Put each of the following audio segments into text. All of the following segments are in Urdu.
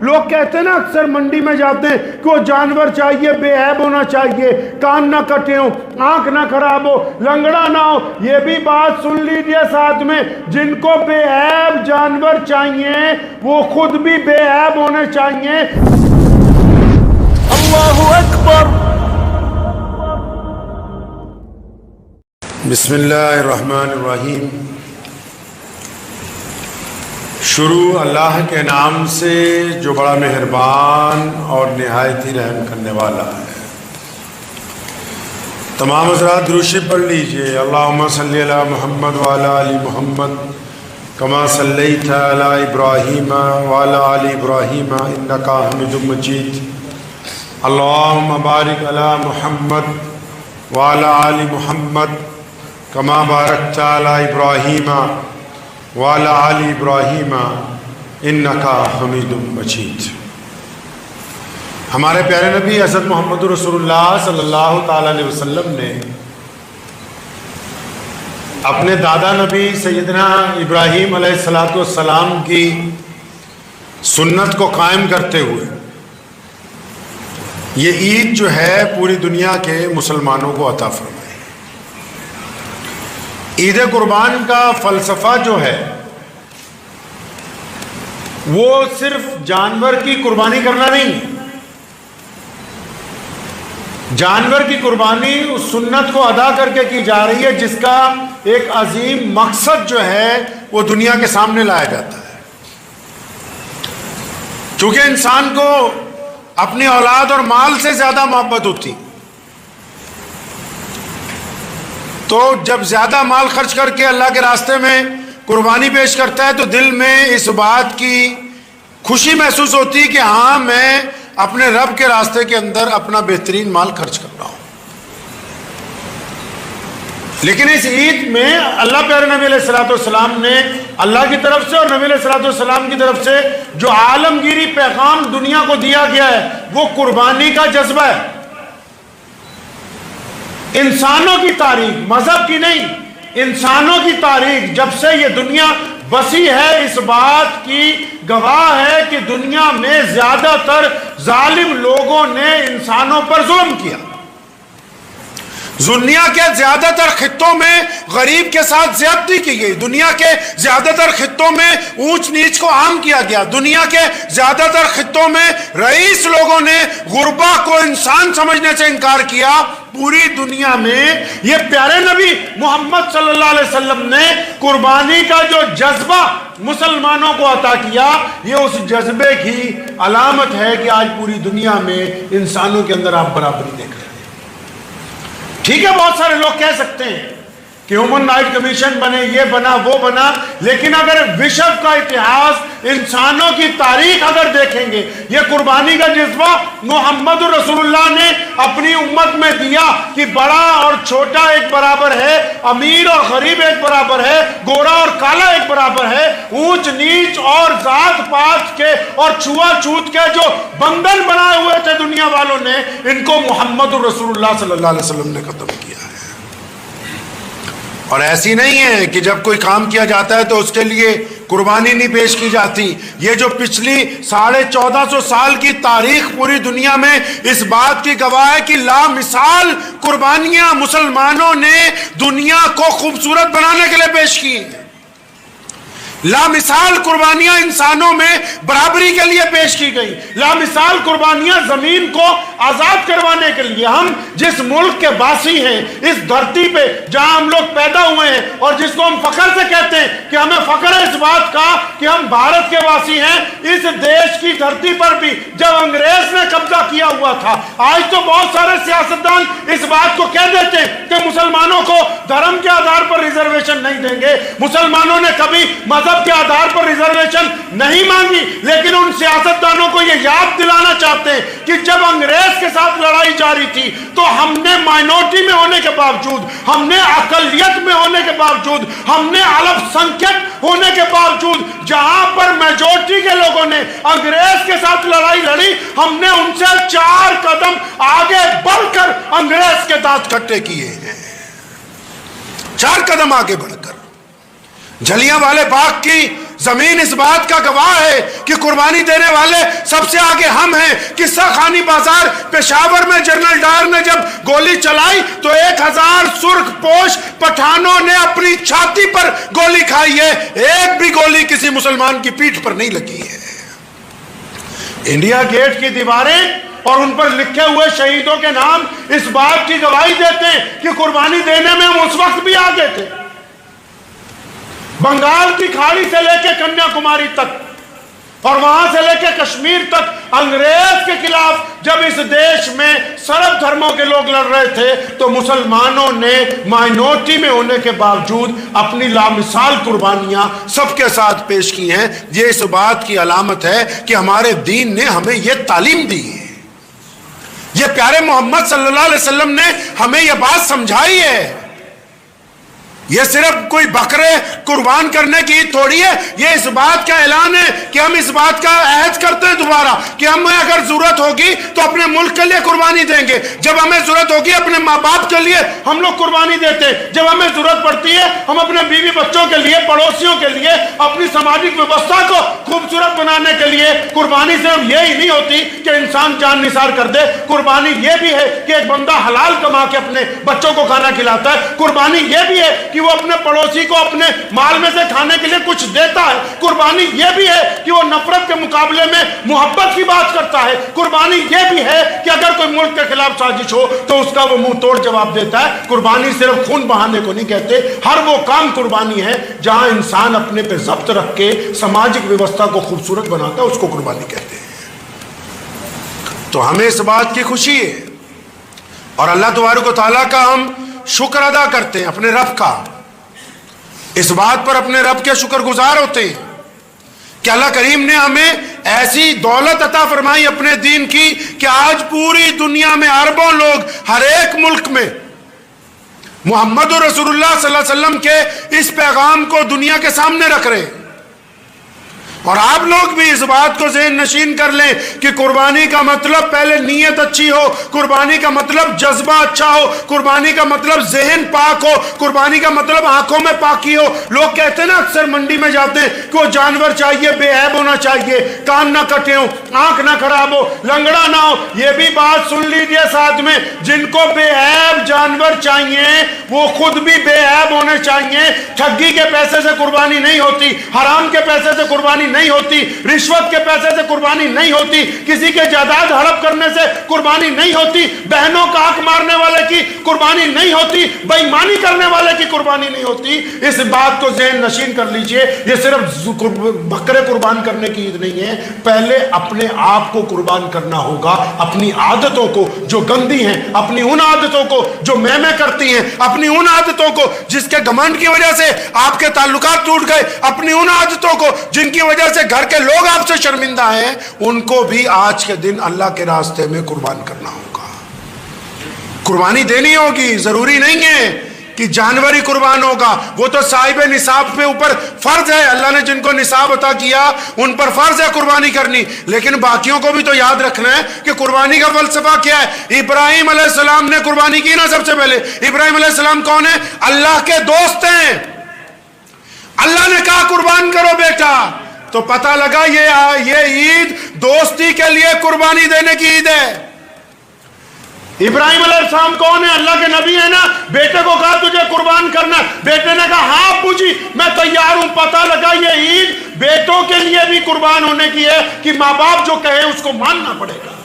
لوگ کہتے ہیں نا اکثر منڈی میں جاتے ہیں کہ وہ جانور چاہیے بے عیب ہونا چاہیے، کان نہ کٹے ہوں، آنکھ نہ خراب ہو، لنگڑا نہ ہو۔ یہ بھی بات سن لیجئے ساتھ میں، جن کو بے عیب جانور چاہیے وہ خود بھی بے عیب ہونے چاہیے۔ اللہ اکبر۔ بسم اللہ الرحمن الرحیم۔ شروع اللہ کے نام سے جو بڑا مہربان اور نہایت ہی رحم کرنے والا ہے۔ تمام حضرات درود شریف پڑھ لیجئے۔ اللہم صلی علی محمد وعلی آل محمد کما صلیت علی ابراہیم وعلی آل ابراہیم انک حمید مجید۔ اللہم بارک علی محمد وعلی آل محمد کما بارکت علی ابراہیم وعلی آل ابراہیم انک حمید مجید۔ ہمارے پیارے نبی حضرت محمد رسول اللہ صلی اللہ تعالی علیہ وسلم نے اپنے دادا نبی سیدنا ابراہیم علیہ السلام کی سنت کو قائم کرتے ہوئے یہ عید جو ہے پوری دنیا کے مسلمانوں کو عطا فرمائی۔ عید قربان کا فلسفہ جو ہے وہ صرف جانور کی قربانی کرنا نہیں، جانور کی قربانی اس سنت کو ادا کر کے کی جا رہی ہے جس کا ایک عظیم مقصد جو ہے وہ دنیا کے سامنے لایا جاتا ہے۔ چونکہ انسان کو اپنی اولاد اور مال سے زیادہ محبت ہوتی، تو جب زیادہ مال خرچ کر کے اللہ کے راستے میں قربانی پیش کرتا ہے تو دل میں اس بات کی خوشی محسوس ہوتی کہ ہاں میں اپنے رب کے راستے کے اندر اپنا بہترین مال خرچ کر رہا ہوں۔ لیکن اس عید میں اللہ پیارے نبی علیہ السلام نے اللہ کی طرف سے اور نبی علیہ السلام کی طرف سے جو عالمگیری پیغام دنیا کو دیا گیا ہے وہ قربانی کا جذبہ ہے۔ انسانوں کی تاریخ، مذہب کی نہیں، انسانوں کی تاریخ جب سے یہ دنیا بسی ہے اس بات کی گواہ ہے کہ دنیا میں زیادہ تر ظالم لوگوں نے انسانوں پر ظلم کیا۔ دنیا کے زیادہ تر خطوں میں غریب کے ساتھ زیادتی کی گئی، دنیا کے زیادہ تر خطوں میں اونچ نیچ کو عام کیا گیا، دنیا کے زیادہ تر خطوں میں رئیس لوگوں نے غربا کو انسان سمجھنے سے انکار کیا۔ پوری دنیا میں یہ پیارے نبی محمد صلی اللہ علیہ وسلم نے قربانی کا جو جذبہ مسلمانوں کو عطا کیا، یہ اس جذبے کی علامت ہے کہ آج پوری دنیا میں انسانوں کے اندر آپ برابری دیکھ رہے ہیں۔ ٹھیک ہے، بہت سارے لوگ کہہ سکتے ہیں کہ ہیومن رائٹ کمیشن بنے، یہ بنا وہ بنا، لیکن اگر وشو کا اتہاس، انسانوں کی تاریخ اگر دیکھیں گے، یہ قربانی کا جذبہ محمد رسول اللہ نے اپنی امت میں دیا کہ بڑا اور چھوٹا ایک برابر ہے، امیر اور غریب ایک برابر ہے، گورا اور کالا ایک برابر ہے، اونچ نیچ اور ذات پات کے اور چھوا چھوت کے جو بندھن بنائے ہوئے تھے دنیا والوں نے، ان کو محمد رسول اللہ صلی اللہ علیہ وسلم نے ختم کیا ہے۔ اور ایسی نہیں ہے کہ جب کوئی کام کیا جاتا ہے تو اس کے لیے قربانی نہیں پیش کی جاتی۔ یہ جو پچھلی 1450 سال کی تاریخ پوری دنیا میں اس بات کی گواہ ہے کہ لامثال قربانیاں مسلمانوں نے دنیا کو خوبصورت بنانے کے لیے پیش کی ہیں۔ لامثال قربانیاں انسانوں میں برابری کے لیے پیش کی گئی، لامثال قربانیاں زمین کو آزاد کروانے کے لیے۔ ہم جس ملک کے باسی ہیں اس دھرتی پہ جہاں ہم لوگ پیدا ہوئے ہیں اور جس کو ہم فخر سے کہتے ہیں کہ ہمیں فخر ہے اس بات کا کہ ہم بھارت کے واسی ہیں، اس دیش کی دھرتی پر بھی جب انگریز نے قبضہ کیا ہوا تھا، آج تو بہت سارے سیاستدان اس بات کو کہہ دیتے ہیں کہ مسلمانوں کو دھرم کے آدھار پر ریزرویشن نہیں دیں گے، مسلمانوں نے کبھی مذہب کے آدھار پر ریزرویشن نہیں مانگی، لیکن ان سیاستدانوں کو یہ یاد دلانا چاہتے ہیں کہ جب انگریز کے ساتھ لڑائی جاری تھی تو ہم نے مائنورٹی میں ہونے کے باوجود، ہم نے اقلیت میں ہونے کے باوجود، ہم نے الپ سنکھیک ہونے کے باوجود، جہاں پر میجورٹی کے لوگوں نے انگریز کے ساتھ لڑائی لڑی، ہم نے ان سے 4 قدم آگے بڑھ کر انگریز کے دانت کھٹے کیے ہیں۔ 4 قدم آگے بڑھ کر جلیاں والے باغ کی زمین اس بات کا گواہ ہے کہ قربانی دینے والے سب سے آگے ہم ہیں۔ قصہ خانی بازار پشاور میں جنرل ڈار نے جب گولی چلائی تو 1000 سرخ پوش پٹھانوں نے اپنی چھاتی پر گولی کھائی ہے، ایک بھی گولی کسی مسلمان کی پیٹھ پر نہیں لگی ہے۔ انڈیا گیٹ کی دیواریں اور ان پر لکھے ہوئے شہیدوں کے نام اس بات کی گواہی دیتے ہیں کہ قربانی دینے میں ہم اس وقت بھی آگے تھے۔ بنگال کی کھاڑی سے لے کے کنیا کماری تک اور وہاں سے لے کے کشمیر تک انگریز کے خلاف جب اس دیش میں سرب دھرموں کے لوگ لڑ رہے تھے تو مسلمانوں نے مائنورٹی میں ہونے کے باوجود اپنی لامثال قربانیاں سب کے ساتھ پیش کی ہیں۔ یہ اس بات کی علامت ہے کہ ہمارے دین نے ہمیں یہ تعلیم دی ہے، یہ پیارے محمد صلی اللہ علیہ وسلم نے ہمیں یہ بات سمجھائی ہے۔ یہ صرف کوئی بکرے قربان کرنے کی تھوڑی ہے، یہ اس بات کا اعلان ہے کہ ہم اس بات کا عہد کرتے ہیں دوبارہ کہ ہمیں اگر ضرورت ہوگی تو اپنے ملک کے لیے قربانی دیں گے، جب ہمیں ضرورت ہوگی اپنے ماں باپ کے لیے ہم لوگ قربانی دیتے ہیں، جب ہمیں ضرورت پڑتی ہے ہم اپنے بیوی بچوں کے لیے، پڑوسیوں کے لیے، اپنی سماجی ویوستھا کو خوبصورت بنانے کے لیے۔ قربانی صرف یہی نہیں ہوتی کہ انسان جان نثار کر دے، قربانی یہ بھی ہے کہ ایک بندہ حلال کما کے اپنے بچوں کو کھانا کھلاتا ہے، قربانی یہ بھی ہے کہ وہ اپنے پڑوسی کو اپنے مال میں سے کھانے کے لیے کچھ دیتا ہے، قربانی یہ بھی ہے کہ وہ نفرت کے مقابلے میں محبت کی بات کرتا ہے، قربانی یہ بھی ہے کہ اگر کوئی ملک کے خلاف سازش ہو تو اس کا وہ منہ توڑ جواب دیتا ہے۔ قربانی صرف خون بہانے کو نہیں کہتے، ہر وہ کام قربانی ہے جہاں انسان اپنے پہ ضبط رکھ کے سماجک ویوستھا کو خوبصورت بناتا ہے، اس کو قربانی کہتے ہیں۔ تو ہمیں اس بات کی خوشی ہے اور اللہ تبارک و تعالیٰ کا ہم شکر ادا کرتے ہیں، اپنے رب کا، اس بات پر اپنے رب کے شکر گزار ہوتے ہیں کہ اللہ کریم نے ہمیں ایسی دولت عطا فرمائی اپنے دین کی کہ آج پوری دنیا میں اربوں لوگ ہر ایک ملک میں محمد رسول اللہ صلی اللہ علیہ وسلم کے اس پیغام کو دنیا کے سامنے رکھ رہے ہیں۔ اور آپ لوگ بھی اس بات کو ذہن نشین کر لیں کہ قربانی کا مطلب پہلے نیت اچھی ہو، قربانی کا مطلب جذبہ اچھا ہو، قربانی کا مطلب ذہن پاک ہو، قربانی کا مطلب آنکھوں میں پاکی ہو۔ لوگ کہتے ہیں نا اکثر منڈی میں جاتے ہیں کہ وہ جانور چاہیے بے عیب ہونا چاہیے، کان نہ کٹے ہو، آنکھ نہ خراب ہو، لنگڑا نہ ہو۔ یہ بھی بات سن لیجئے ساتھ میں، جن کو بے عیب جانور چاہیے وہ خود بھی بے عیب ہونے چاہیے۔ ٹھگی کے پیسے سے قربانی نہیں ہوتی، حرام کے پیسے سے قربانی نہیں ہوتی، رشوت کے پیسے سے قربانی نہیں ہوتی، کسی کے جائیداد ہڑپ کرنے سے قربانی نہیں ہوتی، بہنوں کا حق مارنے والے کی قربانی نہیں ہوتی، بے ایمانی کرنے والے کی قربانی نہیں ہوتی۔ اس بات کو ذہن نشین کر لیجئے، یہ صرف بکرے قربان کرنے کی عید نہیں ہے، پہلے اپنے آپ کو قربان کرنا ہوگا، اپنی عادتوں کو جو گندی ہیں، اپنی ان عادتوں کو جو میں کرتی ہیں، اپنی ان عادتوں کو جس کے گھمنڈ کی وجہ سے آپ کے تعلقات ٹوٹ گئے، اپنی ان عادتوں کو جن کی وجہ سے گھر کے لوگ آپ سے شرمندہ ہیں، ان کو بھی آج کے دن اللہ کے راستے میں قربان کرنا ہوگا، قربانی دینی ہوگی۔ ضروری نہیں ہے کہ جانور ہی قربان ہوگا، وہ تو صاحب نصاب پہ اوپر فرض ہے، اللہ نے جن کو نصاب عطا کیا ان پر فرض ہے قربانی کرنی، لیکن باقیوں کو بھی تو یاد رکھنا ہے کہ قربانی کا فلسفہ کیا ہے۔ ابراہیم علیہ السلام نے قربانی کی نا سب سے پہلے۔ ابراہیم علیہ السلام کون ہے؟ اللہ کے دوست ہیں۔ اللہ نے کہا قربان کرو بیٹا، تو پتہ لگا یہ عید دوستی کے لیے قربانی دینے کی عید ہے۔ ابراہیم علیہ السلام کون ہے؟ اللہ کے نبی ہے نا۔ بیٹے کو کہا تجھے قربان کرنا، بیٹے نے کہا ہاں ابو جی میں تیار ہوں۔ پتہ لگا یہ عید بیٹوں کے لیے بھی قربان ہونے کی ہے کہ ماں باپ جو کہے اس کو ماننا پڑے گا۔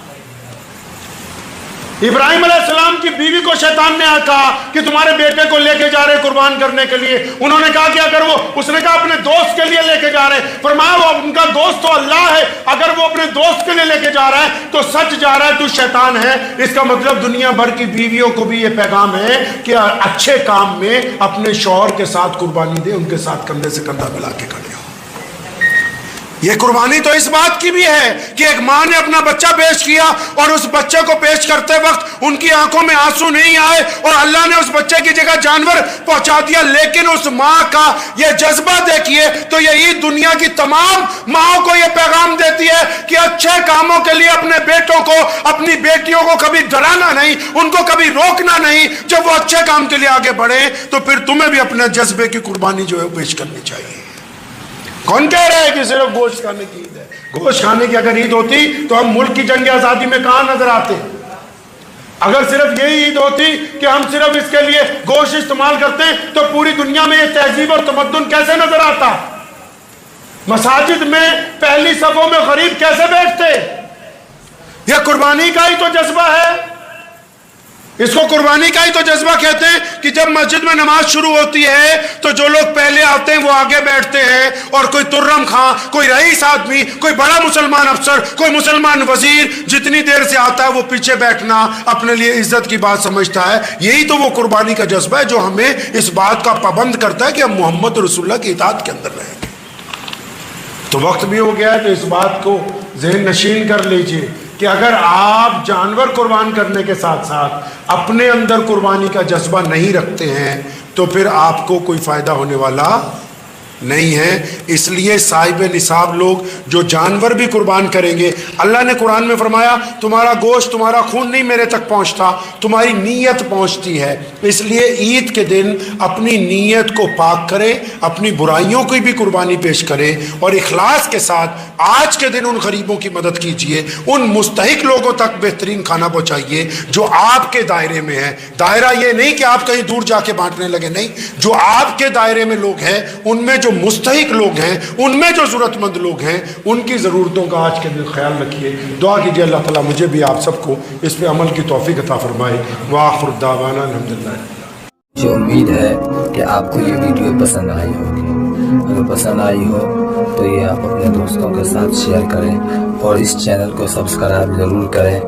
ابراہیم علیہ السلام کی بیوی کو شیطان نے کہا کہ تمہارے بیٹے کو لے کے جا رہے قربان کرنے کے لیے۔ انہوں نے کہا کہ اگر اس نے کہا اپنے دوست کے لیے لے کے جا رہے، فرمایا وہ ان کا دوست تو اللہ ہے، اگر وہ اپنے دوست کے لیے لے کے جا رہا ہے تو سچ جا رہا ہے، تو شیطان ہے۔ اس کا مطلب دنیا بھر کی بیویوں کو بھی یہ پیغام ہے کہ اچھے کام میں اپنے شوہر کے ساتھ قربانی دے، ان کے ساتھ کندھے سے کندھا ملا کے کھڑے ہو۔ یہ قربانی تو اس بات کی بھی ہے کہ ایک ماں نے اپنا بچہ پیش کیا اور اس بچے کو پیش کرتے وقت ان کی آنکھوں میں آنسو نہیں آئے اور اللہ نے اس بچے کی جگہ جانور پہنچا دیا، لیکن اس ماں کا یہ جذبہ دیکھیے تو یہ عید دنیا کی تمام ماں کو یہ پیغام دیتی ہے کہ اچھے کاموں کے لیے اپنے بیٹوں کو، اپنی بیٹیوں کو کبھی ڈرانا نہیں، ان کو کبھی روکنا نہیں۔ جب وہ اچھے کام کے لیے آگے بڑھیں تو پھر تمہیں بھی اپنے جذبے کی قربانی جو ہے پیش کرنی چاہیے۔ کون کہہ رہا ہے کہ صرف گوشت کھانے کی عید ہے؟ گوشت کھانے کی اگر عید ہوتی تو ہم ملک کی جنگ آزادی میں کہاں نظر آتے؟ اگر صرف یہی عید ہوتی کہ ہم صرف اس کے لیے گوشت استعمال کرتے ہیں تو پوری دنیا میں یہ تہذیب اور تمدن کیسے نظر آتا؟ مساجد میں پہلی صفوں میں غریب کیسے بیٹھتے؟ یہ قربانی کا ہی تو جذبہ ہے، اس کو قربانی کا ہی تو جذبہ کہتے ہیں کہ جب مسجد میں نماز شروع ہوتی ہے تو جو لوگ پہلے آتے ہیں وہ آگے بیٹھتے ہیں، اور کوئی ترم خاں، کوئی رئیس آدمی، کوئی بڑا مسلمان افسر، کوئی مسلمان وزیر جتنی دیر سے آتا ہے وہ پیچھے بیٹھنا اپنے لیے عزت کی بات سمجھتا ہے۔ یہی تو وہ قربانی کا جذبہ ہے جو ہمیں اس بات کا پابند کرتا ہے کہ ہم محمد رسول اللہ کی اطاعت کے اندر رہیں گے۔ تو وقت بھی ہو گیا ہے تو اس بات کو ذہن نشین کر لیجئے کہ اگر آپ جانور قربان کرنے کے ساتھ ساتھ اپنے اندر قربانی کا جذبہ نہیں رکھتے ہیں تو پھر آپ کو کوئی فائدہ ہونے والا نہیں ہے۔ اس لیے صاحب نصاب لوگ جو جانور بھی قربان کریں گے، اللہ نے قرآن میں فرمایا تمہارا گوشت تمہارا خون نہیں میرے تک پہنچتا، تمہاری نیت پہنچتی ہے۔ اس لیے عید کے دن اپنی نیت کو پاک کرے، اپنی برائیوں کی بھی قربانی پیش کرے، اور اخلاص کے ساتھ آج کے دن ان غریبوں کی مدد کیجئے، ان مستحق لوگوں تک بہترین کھانا پہنچائیے جو آپ کے دائرے میں ہے۔ دائرہ یہ نہیں کہ آپ کہیں دور جا کے بانٹنے لگے، نہیں، جو آپ کے دائرے میں لوگ ہیں، ان میں جو مستحق لوگ ہیں، ان میں جو ضرورت مند لوگ ہیں، ان کی ضرورتوں کا آج کے دن خیال رکھیے۔ دعا کیجیے اللہ تعالیٰ مجھے بھی آپ سب کو اس پہ عمل کی توفیق عطا فرمائے۔ وآخر دعوانا الحمدللہ۔ مجھے امید ہے کہ آپ کو یہ ویڈیو پسند آئی ہوگی۔ اگر پسند آئی ہو تو یہ آپ اپنے دوستوں کے ساتھ شیئر کریں اور اس چینل کو سبسکرائب ضرور کریں۔